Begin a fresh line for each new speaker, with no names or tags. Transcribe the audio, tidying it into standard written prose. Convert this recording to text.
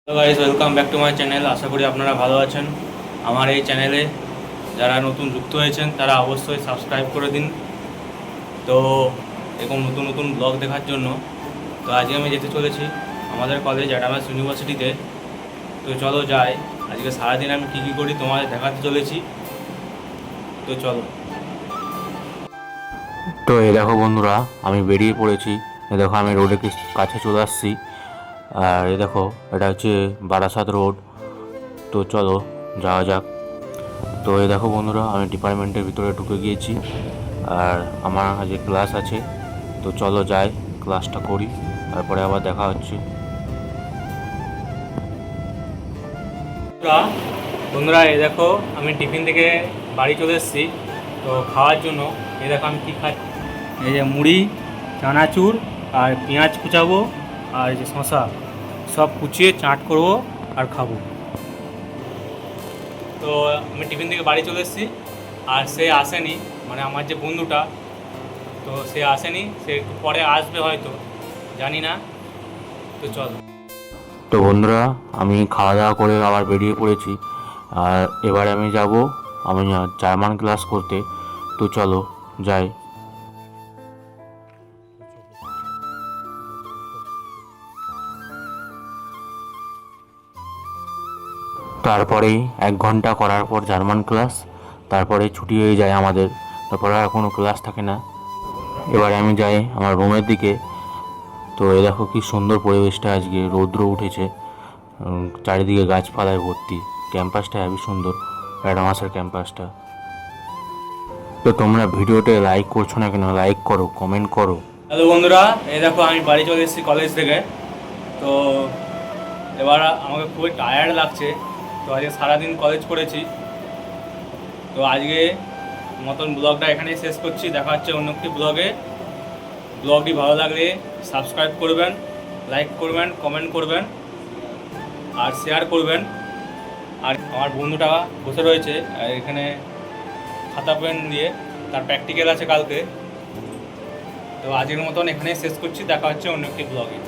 Hello guys, welcome back to my channel. আশা করি আপনারা ভালো আছেন। আমার এই চ্যানেলে যারা নতুন যুক্ত হয়েছেন তারা অবশ্যই সাবস্ক্রাইব করে দিন। তো এরকম নতুন নতুন ব্লগ দেখার জন্য তো আজকে আমি যেতে চলেছি আমাদের কলেজ অ্যাডামাস ইউনিভার্সিটিতে। তো চলো যাই, আজকে সারাদিন আমি কী কী করি তোমাদের দেখাতে চলেছি। তো চলো।
তো এই দেখো বন্ধুরা, আমি বেরিয়ে পড়েছি। এই দেখো আমি রোডের কাছে চলে আসছি। আর এই দেখো, এটা হচ্ছে বারাসাত রোড। তো চলো যাওয়া যাক। তো এই দেখো বন্ধুরা, আমি ডিপার্টমেন্টের ভিতরে ঢুকে গিয়েছি। আর আমার আজকে ক্লাস আছে। তো চলো যাই, ক্লাসটা করি, তারপরে আবার দেখা হচ্ছে।
বন্ধুরা এই দেখো, আমি টিফিন থেকে বাড়ি চলে এসেছি। তো খাওয়ার জন্য এই দেখো আমি কী খাচ্ছি। এই যে মুড়ি, চানাচুর আর পেঁয়াজ কুচাবো, আর এই যে শশা সব কুচিয়ে চাট করবো আর খাবো। তো আমি টিফিন থেকে বাড়ি চলে এসেছি, আর সে আসেনি, মানে আমার যে বন্ধুটা, তো সে আসেনি, সে একটু পরে আসবে হয়তো, জানি না। তো চলো।
তো বন্ধুরা, আমি খাওয়া দাওয়া করে আবার বেরিয়ে পড়েছি। আর এবারে আমি যাব আমি জার্মান ক্লাস করতে। তো চলো যাই। তারপরেই 1 ঘন্টা করার পর জার্মান ক্লাস, তারপরে ছুটি হয়ে যায় আমাদের। তারপরে আর কোনো ক্লাস থাকে না। এবারে আমি যাই আমার রুমের দিকে। তো এই দেখো কি সুন্দর পরিবেশটা, আজকে রৌদ্র উঠেছে, চারিদিকে গাছপালায় ভর্তি। ক্যাম্পাসটা হেবি সুন্দর, অ্যাডামাসের ক্যাম্পাসটা। তো তোমরা ভিডিওতে লাইক করছো না কেন? লাইক করো, কমেন্ট করো।
হ্যালো বন্ধুরা, এই দেখো আমি বাড়ি চলে এসেছি কলেজ থেকে। তো এবার আমাকে খুবই টায়ার্ড লাগছে। তো আজকে সারাদিন কলেজ করেছি। তো আজকে মতন ব্লগটা এখানেই শেষ করছি। দেখা হচ্ছে অন্য একটি ব্লগে। ব্লগটি ভালো লাগলে সাবস্ক্রাইব করবেন, লাইক করবেন, কমেন্ট করবেন আর শেয়ার করবেন। আর আমার বন্ধুটা বসে রয়েছে আর এখানে খাতা পেন দিয়ে, তার প্র্যাকটিক্যাল আছে কালকে। তো আজকের মতন এখানেই শেষ করছি। দেখা হচ্ছে অন্য একটি ব্লগে।